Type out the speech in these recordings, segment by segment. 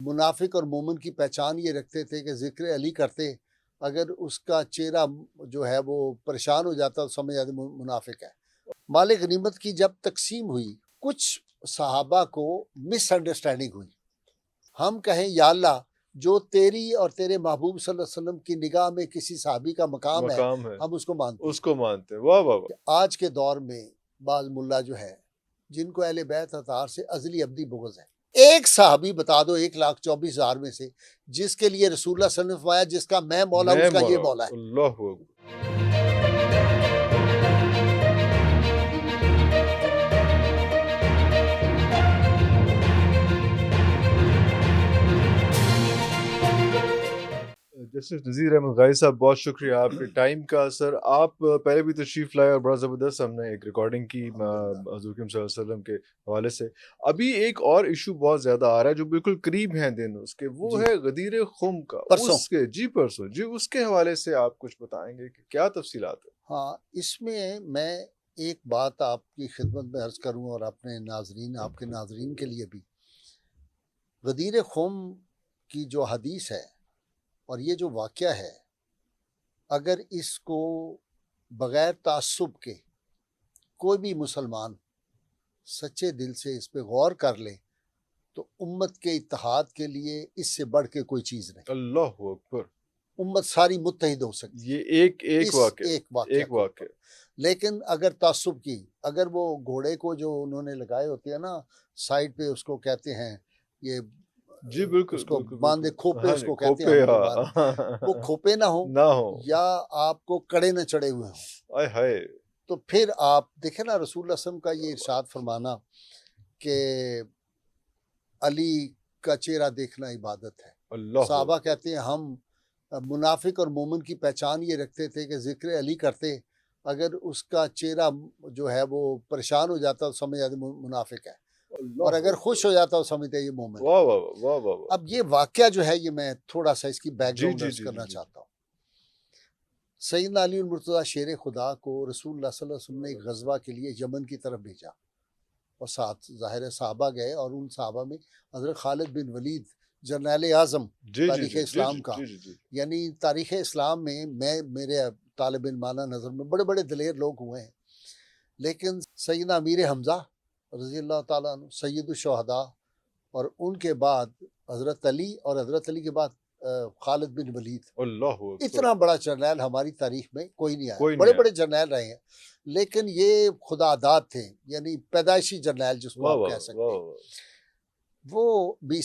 منافق اور مومن کی پہچان یہ رکھتے تھے کہ ذکر علی کرتے، اگر اس کا چہرہ جو ہے وہ پریشان ہو جاتا تو سمجھ آتے منافق ہے۔ مال غنیمت کی جب تقسیم ہوئی، کچھ صحابہ کو مس انڈرسٹینڈنگ ہوئی۔ ہم کہیں یا اللہ جو تیری اور تیرے محبوب صلی اللہ علیہ وسلم کی نگاہ میں کسی صحابی کا مقام ہے ہم اس کو مانتے ہیں۔ واہ واہ واہ۔ آج کے دور میں بعض ملا جو ہے جن کو اہل بیت اطہار سے ازلی ابدی بغض ہے، ایک صحابی بتا دو 1,24,000 میں سے جس کے لیے رسول اللہ صلی اللہ علیہ وسلم نے فرمایا جس کا میں مولا اس کا یہ مولا ہے۔ اللہ اکبر۔ جسٹس نذیر احمد غازی صاحب، بہت شکریہ آپ کے ٹائم کا۔ سر آپ پہلے بھی تشریف لائے اور بڑا زبردست ہم نے ایک ریکارڈنگ کی حضور کریم صلی اللہ علیہ وسلم کے حوالے سے۔ ابھی ایک اور ایشو بہت زیادہ آ رہا ہے جو بالکل قریب ہیں دن اس کے، وہ ہے غدیر خم کا۔ پرسوں اس کے حوالے سے آپ کچھ بتائیں گے کہ کیا تفصیلات ہیں؟ ہاں، اس میں میں ایک بات آپ کی خدمت میں عرض کروں اور اپنے ناظرین، آپ کے ناظرین کے لیے بھی۔ غدیر خم کی جو حدیث ہے اور یہ جو واقعہ ہے، اگر اس کو بغیر تعصب کے کوئی بھی مسلمان سچے دل سے اس پہ غور کر لے تو امت کے اتحاد کے لیے اس سے بڑھ کے کوئی چیز نہیں۔ اللہ اکبر۔ امت ساری متحد ہو سکتی ہے یہ ایک واقعہ۔ لیکن اگر تعصب کی، اگر وہ گھوڑے کو جو انہوں نے لگائے ہوتے ہیں نا سائڈ پہ، اس کو کہتے ہیں یہ جی بالکل، اس کو باندھے کھوپے، اس کو کہتے کھوپے، ہیں، وہ کھوپے نہ ہوں یا آپ کو کڑے نہ چڑھے ہوئے ہوں، آئے ہائے، تو پھر آپ دیکھیں نا رسول اللہ صلی اللہ علیہ وسلم کا یہ ارشاد فرمانا کہ علی کا چہرہ دیکھنا عبادت ہے۔ اللہ صحابہ کہتے ہیں ہم منافق اور مومن کی پہچان یہ رکھتے تھے کہ ذکر علی کرتے، اگر اس کا چہرہ جو ہے وہ پریشان ہو جاتا تو سمجھ آتے منافق ہے، اور اگر خوش ہو جاتا تو سمجھتے یہ مومن ہے۔ واہ واہ واہ واہ۔ اب یہ واقعہ جو ہے یہ میں تھوڑا سا اس کی بیک گراؤنڈ کرنا چاہتا ہوں۔ سیدنا علی المرتضیٰ شیر خدا کو رسول اللہ صلی اللہ علیہ وسلم نے ایک غزوہ کے لیے یمن کی طرف بھیجا، اور ساتھ ظاہر صحابہ گئے، اور ان صحابہ میں حضرت خالد بن ولید جرنیل اعظم تاریخ اسلام کا، یعنی تاریخ اسلام میں میرے طالب علمانہ نظر میں بڑے بڑے دلیر لوگ ہوئے ہیں، لیکن سیدنا امیر حمزہ رضی اللہ تعالیٰ عنہ سید الشہداء، اور ان کے بعد حضرت علی، اور حضرت علی کے بعد خالد بن ولید۔ اللہ اتنا بڑا جرنیل ہماری تاریخ میں کوئی نہیں آیا، بڑے بڑے جرنیل رہے ہیں لیکن یہ خدا داد تھے، یعنی پیدائشی جرنیل جس کو آپ کہہ سکتے ہیں، وہ بھی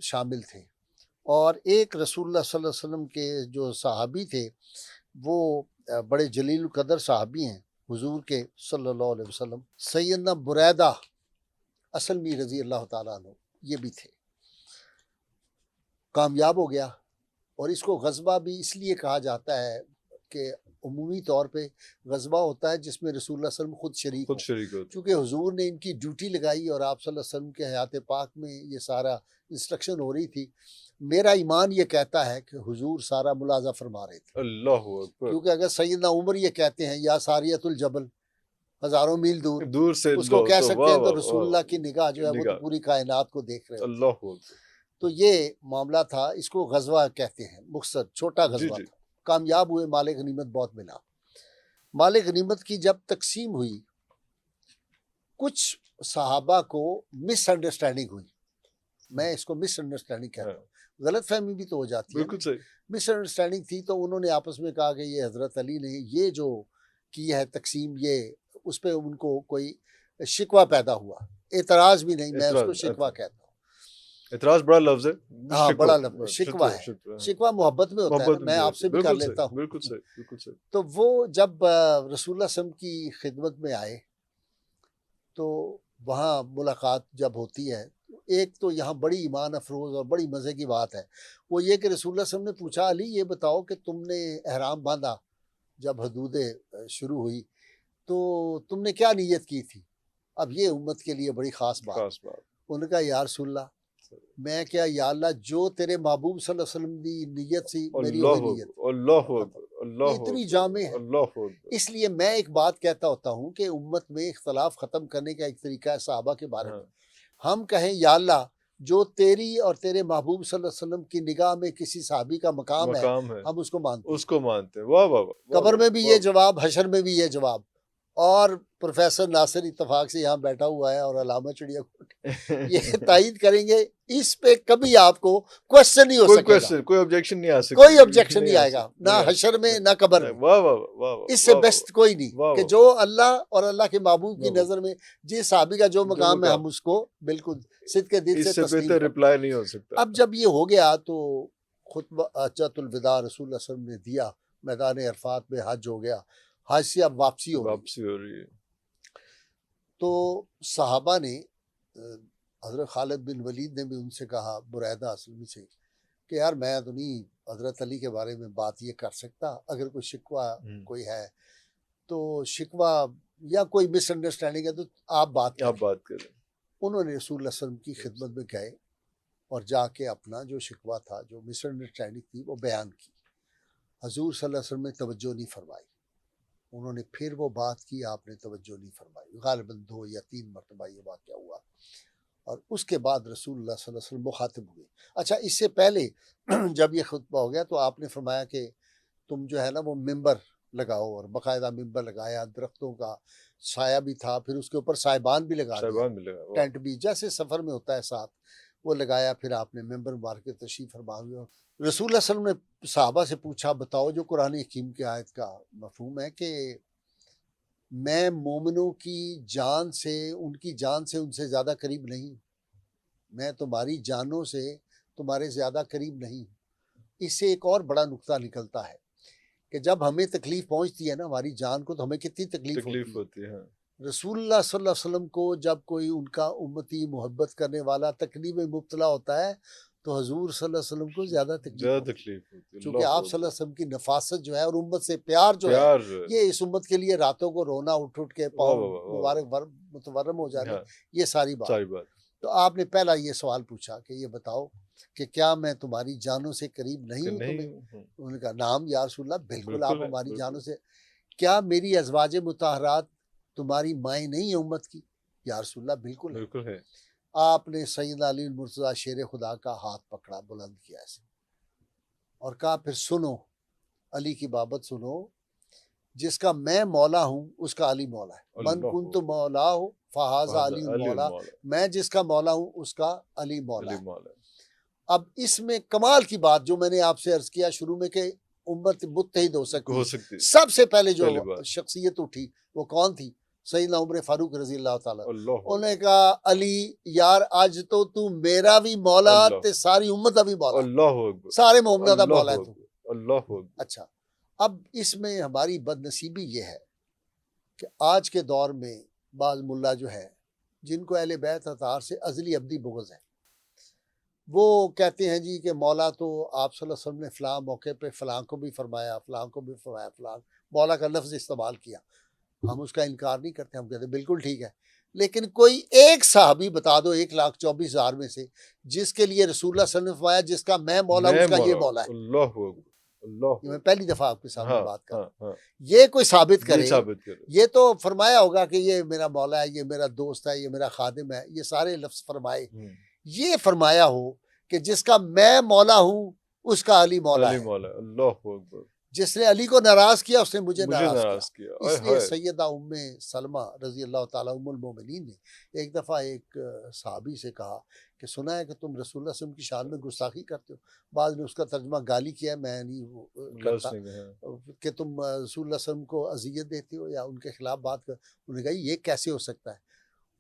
شامل تھے۔ اور ایک رسول اللہ صلی اللہ علیہ وسلم کے جو صحابی تھے وہ بڑے جلیل القدر صحابی ہیں حضور کے صلی اللہ علیہ وسلم، سیدنا بریدہ اسلمی رضی اللہ تعالیٰ عنہ، یہ بھی تھے۔ کامیاب ہو گیا، اور اس کو غزوہ بھی اس لیے کہا جاتا ہے کہ عمومی طور پہ غزوہ ہوتا ہے جس میں رسول اللہ صلی اللہ علیہ وسلم خود شریک ہو، چونکہ حضور نے ان کی ڈیوٹی لگائی اور آپ صلی اللہ علیہ وسلم کے حیات پاک میں یہ سارا انسٹرکشن ہو رہی تھی۔ میرا ایمان یہ کہتا ہے کہ حضور سارا ملاحظہ فرما رہے تھے، اللہ اکبر، کیونکہ اگر سیدنا عمر یہ کہتے ہیں یا ساریت الجبل، ہزاروں میل دور سے اس کو کہہ سکتے ہیں، تو رسول اللہ کی نگاہ جو ہے وہ تو پوری کائنات کو دیکھ رہے ہیں۔ اللہ اکبر۔ تو یہ معاملہ تھا، اس کو غزوہ کہتے ہیں، مختصر چھوٹا غزوہ تھا۔ کامیاب ہوئے، مال غنیمت بہت ملا۔ مال غنیمت کی جب تقسیم ہوئی، کچھ صحابہ کو مس انڈرسٹینڈنگ ہوئی، میں اس کو مس انڈرسٹینڈنگ کہتا ہوں، غلط فہمی بھی تو ہو جاتی ہے، بالکل صحیح، مس انڈرسٹینڈنگ تھی، تو انہوں نے آپس میں کہا کہ یہ حضرت علی نے یہ جو کی ہے تقسیم، یہ اس پہ ان کو کوئی شکوہ پیدا ہوا، اعتراض بھی نہیں، میں اس کو شکوہ کہتا ہوں۔ اعتراض بڑا لفظ ہے، ہاں بڑا لفظ شکوہ ہے، شکوہ محبت میں ہوتا ہے، میں آپ سے بھی کر لیتا ہوں۔ بالکل صحیح، بالکل صحیح۔ تو وہ جب رسول اللہ صلی اللہ علیہ وسلم کی خدمت میں آئے تو وہاں ملاقات جب ہوتی ہے، ایک تو یہاں بڑی ایمان افروز اور بڑی مزے کی بات ہے، وہ یہ کہ رسول اللہ صلی اللہ علیہ وسلم نے پوچھا علی یہ بتاؤ کہ تم نے احرام باندھا جب حدود شروع ہوئی تو تم نے کیا نیت کی تھی؟ اب یہ امت کے لیے بڑی خاص بات۔ انہوں نے کہا یا رسول اللہ، میں کیا یا اللہ جو تیرے محبوب صلی اللہ علیہ وسلم کی نیت سی میری وہی نیت۔ اللہ اتنی جامع ہے۔ اس لیے میں ایک بات کہتا ہوتا ہوں کہ امت میں اختلاف ختم کرنے کا ایک طریقہ ہے صحابہ کے بارے میں، ہم کہیں یا اللہ جو تیری اور تیرے محبوب صلی اللہ علیہ وسلم کی نگاہ میں کسی صحابی کا مقام ہے ہم اس کو مانتے ہیں. اس کو مانتے ہیں. واہ واہ واہ. قبر میں بھی یہ جواب، حشر میں بھی یہ جواب. اور پروفیسر ناصر اتفاق سے یہاں بیٹھا ہوا ہے اور علامہ چڑیا کوٹ یہ تائید کریں گے. اس پہ کبھی آپ کو کوشچن نہیں ہو سکے گا، کوئی آبجیکشن نہیں آ سکتا، کوئی آبجیکشن نہیں آئے گا، نہ حشر میں نہ قبر میں. واہ واہ واہ. اس سے بیسٹ کوئی نہیں کہ جو اللہ اور اللہ کے محبوب کی نظر میں جس صحابی کا جو مقام ہے ہم اس کو بالکل صدق کے دل سے تسلیم بہتر رپلائی نہیں ہو سکتا. اب جب یہ ہو گیا تو خطبہ حجۃ الوداع رسول اللہ صلی اللہ علیہ وسلم نے دیا، میدان عرفات میں حج ہو گیا، حج سے اب واپسی ہو رہی ہے. تو صحابہ نے حضرت خالد بن ولید نے بھی ان سے کہا، بریدہ اسلمی سے، کہ یار میں تو نہیں حضرت علی کے بارے میں بات یہ کر سکتا، اگر کوئی شکوہ کوئی ہے تو شکوہ یا کوئی مس انڈرسٹینڈنگ ہے تو آپ بات کریں. انہوں نے رسول اللہ صلی اللہ علیہ وسلم کی خدمت میں گئے اور جا کے اپنا جو شکوہ تھا، جو مس انڈرسٹینڈنگ تھی، وہ بیان کی. حضور صلی اللہ علیہ وسلم نے توجہ نہیں فرمائی. انہوں نے پھر وہ بات کی، آپ نے توجہ نہیں فرمائی. غالباً 2 یا 3 مرتبہ یہ واقعہ ہوا، اور اس کے بعد رسول اللہ صلی اللہ علیہ وسلم مخاطب ہوئے. اچھا، اس سے پہلے جب یہ خطبہ ہو گیا تو آپ نے فرمایا کہ تم جو ہے نا وہ ممبر لگاؤ، اور باقاعدہ ممبر لگایا، درختوں کا سایہ بھی تھا، پھر اس کے اوپر سائبان بھی لگا دیا، ٹینٹ بھی جیسے سفر میں ہوتا ہے ساتھ وہ لگایا. پھر آپ نے ممبر مبارک کے تشریف فرما ہوئے. رسول اللہ صلی اللہ علیہ وسلم نے صحابہ سے پوچھا، بتاؤ جو قرآن حکیم کی آیت کا مفہوم ہے کہ میں مومنوں کی جان سے، ان کی جان سے ان سے زیادہ قریب نہیں، میں تمہاری جانوں سے تمہارے زیادہ قریب نہیں. اس سے ایک اور بڑا نقطہ نکلتا ہے کہ جب ہمیں تکلیف پہنچتی ہے نا ہماری جان کو، تو ہمیں کتنی تکلیف ہوتی ہے. رسول اللہ صلی اللہ علیہ وسلم کو جب کوئی ان کا امتی محبت کرنے والا تکلیف میں مبتلا ہوتا ہے تو حضور صلی اللہ علیہ وسلم کو زیادہ تکلیف ہوتی ہے، چونکہ آپ صلی اللہ علیہ وسلم کی نفاست جو ہے اور امت سے پیار جو ہے، یہ اس امت کے لیے راتوں کو رونا اٹھ کے پاؤں مبارک متورم ہو جانے، یہ ساری بات. تو آپ نے پہلا یہ سوال پوچھا کہ یہ بتاؤ کہ کیا میں تمہاری جانوں سے قریب نہیں ہوں تمہیں؟ انہوں نے کہا نام یا رسول اللہ، بالکل آپ ہماری جانوں سے. کیا میری ازواج مطہرات تمہاری مائیں نہیں ہیں امت کی؟ یا رسول اللہ بالکل ہے. آپ نے سیدنا علی المرتضیٰ شیر خدا کا ہاتھ پکڑا، بلند کیا ایسے، اور کہا پھر سنو، علی کی بابت سنو، جس کا میں مولا ہوں اس کا علی مولا ہے. من کنت مولا ہو فہذا علی مولا، میں جس کا مولا ہوں اس کا علی مولا ہے. اب اس میں کمال کی بات جو میں نے آپ سے عرض کیا شروع میں کہ امت متحد ہو سکتی، سب سے پہلے جو شخصیت اٹھی وہ کون تھی؟ سیدنا عمر فاروق رضی اللہ تعالیٰ. انہوں نے کہا علی یار آج تو میرا بھی مولا تے ساری امت کا بھی مولا، سارے مومنوں کا مولا ہے تو. اچھا، اب اس میں ہماری بد نصیبی یہ ہے کہ آج کے دور میں بعض ملا جو ہے جن کو اہل بیت اطہار سے ازلی ابدی بغض ہے، وہ کہتے ہیں جی کہ مولا تو آپ صلی اللہ علیہ وسلم نے فلاں موقع پہ فلاں کو بھی فرمایا، فلاں کو بھی فرمایا، فلاں مولا کا لفظ استعمال کیا. ہم اس کا انکار نہیں کرتے، ہم کہتے ہیں بالکل ٹھیک ہے، لیکن کوئی ایک صحابی بتا دو 1,24,000 میں سے جس کے لیے رسول اللہ صلی اللہ علیہ وسلم نے فرمایا جس کا میں مولا ہوں اس کا یہ مولا ہے. یہ میں پہلی دفعہ آپ کے سامنے بات کر رہا ہوں. یہ کوئی ثابت کرے، یہ تو فرمایا ہوگا کہ یہ میرا مولا ہے، یہ میرا دوست ہے، یہ میرا خادم ہے، یہ سارے لفظ فرمائے. یہ فرمایا ہو کہ جس کا میں مولا ہوں اس کا علی مولا ہے. اللہ اکبر. جس نے علی کو ناراض کیا اس نے مجھے ناراض کیا. اس لیے سیدہ ام سلمہ رضی اللہ تعالیٰ ام المومنین نے ایک دفعہ ایک صحابی سے کہا کہ سنا ہے کہ تم رسول اللہ صلی اللہ علیہ وسلم کی شان میں گستاخی کرتے ہو. بعض نے اس کا ترجمہ گالی کیا ہے، میں نہیں کرتا، کہ تم رسول اللہ صلی اللہ علیہ وسلم کو اذیت دیتے ہو یا ان کے خلاف بات کر. انہوں نے کہا یہ کیسے ہو سکتا ہے؟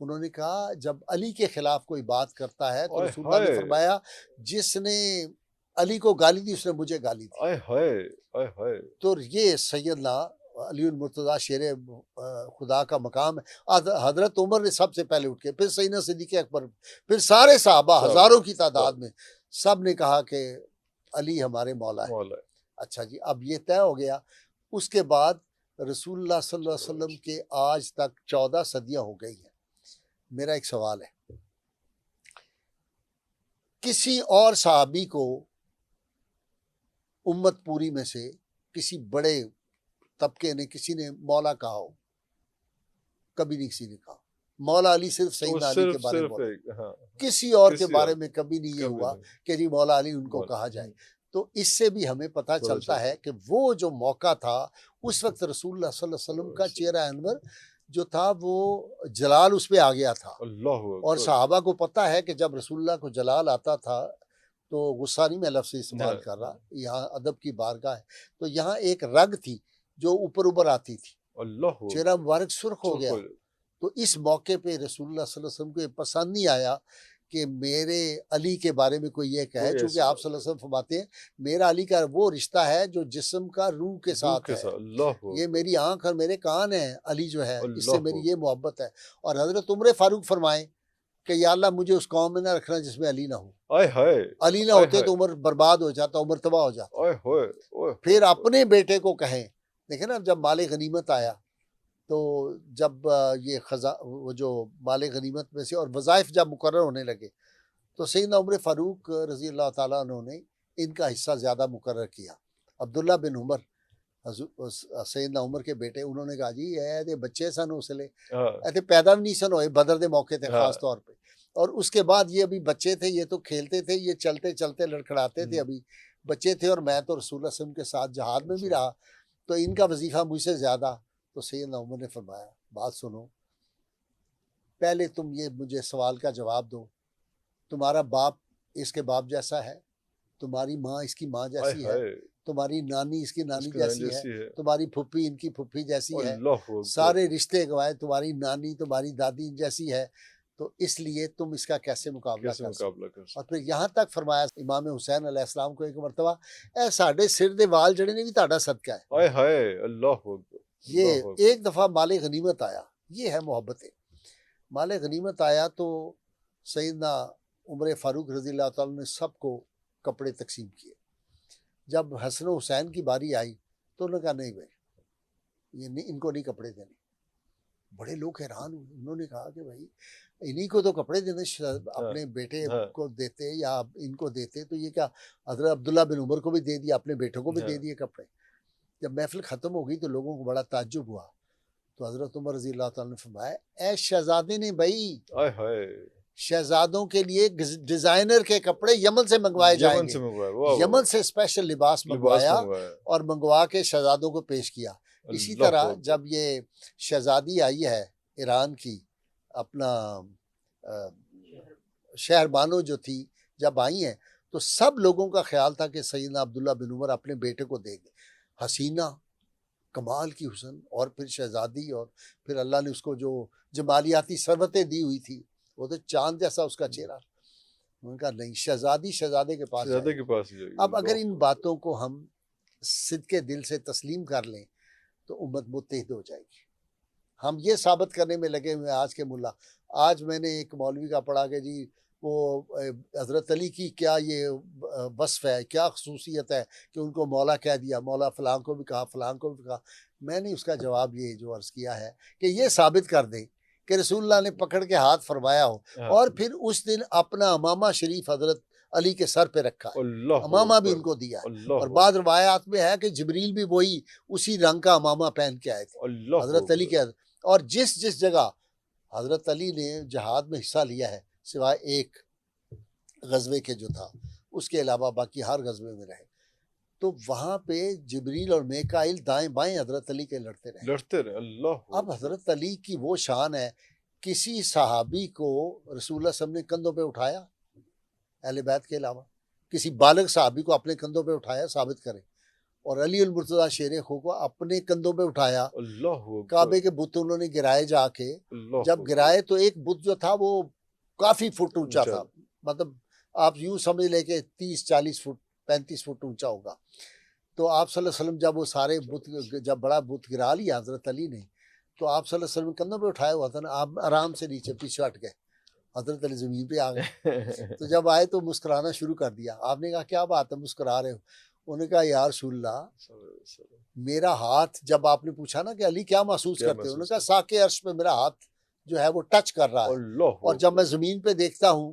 انہوں نے کہا جب علی کے خلاف کوئی بات کرتا ہے تو رسول اللہ نے فرمایا جس نے علی کو گالی دی اس نے مجھے گالی دی. تو یہ سیدنا علی المرتضیٰ شیر خدا کا مقام ہے. حضرت عمر نے سب سے پہلے اٹھ کے، پھر سیدنا صدیق اکبر، پھر سارے صحابہ ہزاروں کی تعداد میں سب نے کہا کہ علی ہمارے مولا ہے. اچھا جی، اب یہ طے ہو گیا. اس کے بعد رسول اللہ صلی اللہ علیہ وسلم کے آج تک 14 صدیاں ہو گئی ہیں. میرا ایک سوال ہے، کسی اور صحابی کو امت پوری میں سے کسی بڑے طبقے نے کسی نے مولا کہا ہو؟ کبھی نہیں کسی نے کہا. مولا علی صرف وہ سیدنا علی کے صرف بارے میں صرف بولا، ایک ہاں کسی اور کے کسی بارے اور میں کبھی نہیں یہ کبھی ہوا نہیں کہ جی مولا علی ان کو مولا کہا جائے۔ تو اس سے بھی ہمیں پتہ پتہ چلتا چلتا ہے کہ وہ جو موقع تھا اس وقت رسول اللہ صلی اللہ علیہ وسلم کا چہرہ انور جو تھا وہ جلال اس پہ آ گیا تھا، اللہ اور اکبر صحابہ کو پتہ ہے کہ جب رسول اللہ کو جلال آتا تھا تو غصہ نہیں میں لفظ استعمال ہاں، کر رہا، یہاں ادب کی بارگاہ ہے، تو یہاں ایک رگ تھی جو اوپر آتی تھی، اللہ چہرہ مبارک سرخ ہو سرخ گیا۔ ہو جائے۔ تو اس موقع پہ رسول اللہ صلی اللہ علیہ وسلم کو یہ پسند نہیں آیا کہ میرے علی کے بارے میں کوئی یہ کہے، کوئی چونکہ ایسی آپ بات صلی اللہ علیہ وسلم فرماتے ہیں میرا علی کا وہ رشتہ ہے جو جسم کا روح کے روح ساتھ کے ہے، ساتھ اللہ یہ میری آنکھ اور میرے کان ہیں، علی جو ہے اس سے اللہ میری یہ محبت ہے۔ اور حضرت عمر فاروق فرمائیں کہ یا اللہ مجھے اس قوم میں نہ رکھنا جس میں علی نہ ہو، آئے ہائے علی نہ آئے ہوتے ہائے تو عمر برباد ہو جاتا، عمر تباہ ہو جاتا۔ آئے ہوئے اوئے پھر ہوئے اپنے بیٹے کو کہیں، دیکھیں نا جب مال غنیمت آیا تو جب یہ وہ جو مال غنیمت میں سے اور وظائف جب مقرر ہونے لگے تو سیدنا عمر فاروق رضی اللہ تعالیٰ عنہ نے ان کا حصہ زیادہ مقرر کیا۔ عبداللہ بن عمر سیدنا عمر کے بیٹے، انہوں نے کہا جی اے بچے سن اس لیے ہاں ایسے پیدا بھی نہیں سن ہوئے، بدر دے موقع تھے ہاں خاص طور پہ، اور اس کے بعد یہ ابھی بچے تھے، یہ تو کھیلتے تھے، یہ چلتے چلتے لڑکھڑاتے تھے، ابھی بچے تھے، اور میں تو رسول اللہ صلی اللہ علیہ وسلم کے ساتھ جہاد میں بھی رہا، تو ان کا وظیفہ مجھ سے زیادہ۔ تو سیدنا عمر نے فرمایا بات سنو، پہلے تم یہ مجھے سوال کا جواب دو، تمہارا باپ اس کے باپ جیسا ہے، تمہاری ماں اس کی ماں آئے جیسی ہے، ہائے تمہاری نانی اس کی اس نانی کی نان جیسی ہے، جیسی ہے تمہاری پھپھی ان کی پھپھی جیسی ہے، اللہ اکبر سارے رشتے گوائے، تمہاری نانی تمہاری دادی جیسی ہے، تو اس لیے تم اس کا کیسے مقابلہ کیسے کر سکتے؟ مقابلہ کر اور سکتے پھر یہاں تک فرمایا امام حسین علیہ السلام کو ایک مرتبہ، اے ساڈے سر دے وال جڑے نے بھی تہاڈا صدقہ ہے۔ آئے ہائے اللہ اکبر یہ اللہ اکبر ایک دفعہ مال غنیمت آیا، یہ ہے محبتیں، مال غنیمت آیا تو سیدنا عمر فاروق رضی اللہ تعالیٰ نے سب کو کپڑے تقسیم کیے۔ جب حسن و حسین کی باری آئی تو انہوں نے کہا نہیں بھائی یہ نہیں، ان کو نہیں کپڑے دینے۔ بڑے لوگ حیران ہوئے، انہوں نے کہا کہ بھائی انہی کو تو کپڑے دینے، اپنے بیٹے ہاں کو دیتے یا ان کو دیتے، تو یہ کیا حضرت عبداللہ بن عمر کو بھی دے دیا، اپنے بیٹوں کو بھی دے ہاں دیے کپڑے۔ جب محفل ختم ہو گئی تو لوگوں کو بڑا تعجب ہوا، تو حضرت عمر رضی اللہ تعالیٰ نے فرمایا اے شہزادے نے بھائی، آئے ہائے شہزادوں کے لیے ڈیزائنر کے کپڑے یمن سے منگوائے جائیں یمن گے، سے منگوایا واہ واہ یمن سے اسپیشل لباس لباس منگوایا منگوایا اور منگوا کے شہزادوں کو پیش کیا۔ اسی اللہ طرح اکبر جب یہ شہزادی آئی ہے ایران کی، اپنا شہر بانو جو تھی، جب آئی ہیں تو سب لوگوں کا خیال تھا کہ سیدنا عبداللہ بن عمر اپنے بیٹے کو دیں گے، حسینہ کمال کی حسن، اور پھر شہزادی، اور پھر اللہ نے اس کو جو جمالیاتی ثروتیں دی ہوئی تھی، وہ تو چاند جیسا اس کا چہرہ۔ انہوں نے کہا نہیں، شہزادی شہزادے کے پاس شہزادے جائے کے گی۔ پاس جائے گی اب اگر اللہ ان اکبر باتوں کو ہم صدقے دل سے تسلیم کر لیں تو امت متحد ہو جائے گی۔ ہم یہ ثابت کرنے میں لگے ہوئے آج کے ملا، آج میں نے ایک مولوی کا پڑھا کہ جی وہ حضرت علی کی کیا یہ وصف ہے، کیا خصوصیت ہے کہ ان کو مولا کہہ دیا، مولا فلاں کو بھی کہا، فلاں کو بھی کہا۔ میں نے اس کا جواب یہ جو عرض کیا ہے کہ یہ ثابت کر دیں کہ رسول اللہ نے پکڑ کے ہاتھ فرمایا ہو، ہاں اور پھر اس دن اپنا امامہ شریف حضرت علی کے سر پہ رکھا ہے، اللہ امامہ بھی اکبر ان کو دیا ہے، اللہ اور اکبر بعض روایات میں ہے کہ جبریل بھی وہی اسی رنگ کا امامہ پہن کے آئے تھے اللہ حضرت علی اکبر کے۔ اور جس جگہ حضرت علی نے جہاد میں حصہ لیا ہے سوائے ایک غزوے کے جو تھا، اس کے علاوہ باقی ہر غزوے میں رہے، تو وہاں پہ جبریل اور میکائیل دائیں بائیں حضرت علی کے لڑتے رہے۔ لڑتے رہے اللہ اب اکبر حضرت علی کی وہ شان ہے، کسی صحابی کو رسول اللہ صلی اللہ علیہ وسلم نے کندھوں پہ اٹھایا اہل بیت کے علاوہ؟ کسی بالغ صحابی کو اپنے کندھوں پہ اٹھایا؟ ثابت کریں۔ اور علی المرتضیٰ شیر خو کو اپنے کندھوں پہ اٹھایا، اللہ اکبر کعبے کے بت انہوں نے گرائے جا کے، اللہ جب اکبر گرائے تو ایک بت جو تھا وہ کافی فٹ اونچا اونچا تھا، مطلب آپ یوں سمجھ لیں کہ 30-40 فٹ 35 فٹ اونچا ہوگا۔ تو آپ صلی اللہ علیہ وسلم جب وہ سارے بت، جب بڑا بت گرا لیا حضرت علی نے، تو آپ صلی اللہ علیہ وسلم کندھوں پہ اٹھایا ہوا تھا نا، آپ آرام سے نیچے پیچھے ہٹ گئے، حضرت علی زمین پہ آ گئے۔ تو جب آئے تو مسکرانا شروع کر دیا۔ آپ نے کہا کیا بات ہے مسکرا رہے ہو؟ انہوں نے کہا یا رسول اللہ، میرا ہاتھ، جب آپ نے پوچھا نا کہ علی کیا محسوس کیا کرتے ہو، انہوں نے محسوس کہا کرتے؟ ساقِ عرش پہ میرا ہاتھ جو ہے وہ ٹچ کر رہا ہے، اللہ اور جب اکبر میں زمین پہ دیکھتا ہوں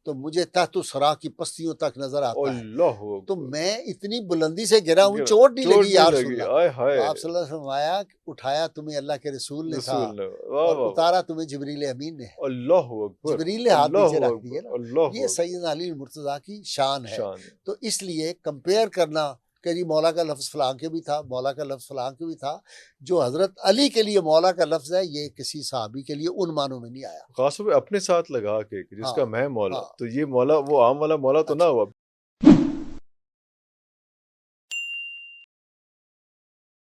تو مجھے تحت سرا کی پستیوں تک نظر آتا ہے. اللہ تو اکبر. میں اتنی بلندی سے گرا ہوں, گرا- چوٹ نہیں چوٹ لگی یا نہیں رسول لگی. اللہ. آئے تو ہائے آپ صلی اللہ علیہ وسلم فرمایا کہ اٹھایا تمہیں اللہ کے رسول نے تھا رسول نے. واہ اور واہ واہ. اتارا تمہیں جبریل امین نے. اللہ اکبر. جبریل نے ہاتھ نیچے اللہ رکھ دیے اکبر. نا. اللہ یہ اکبر. سیدنا علی المرتضیٰ کی شان ہے. شان ہے. تو اس لیے کمپیئر کرنا کہ جی مولا کا لفظ فلاں کے بھی تھا, مولا کا لفظ فلاں کے بھی تھا, جو حضرت علی کے لیے مولا کا لفظ ہے یہ کسی صحابی کے لیے ان معنوں میں نہیں آیا. خاص طور پہ اپنے ساتھ لگا کے کہ جس ہاں کا میں مولا, ہاں. تو یہ مولا وہ عام والا مولا تو نہ اچھا. ہوا.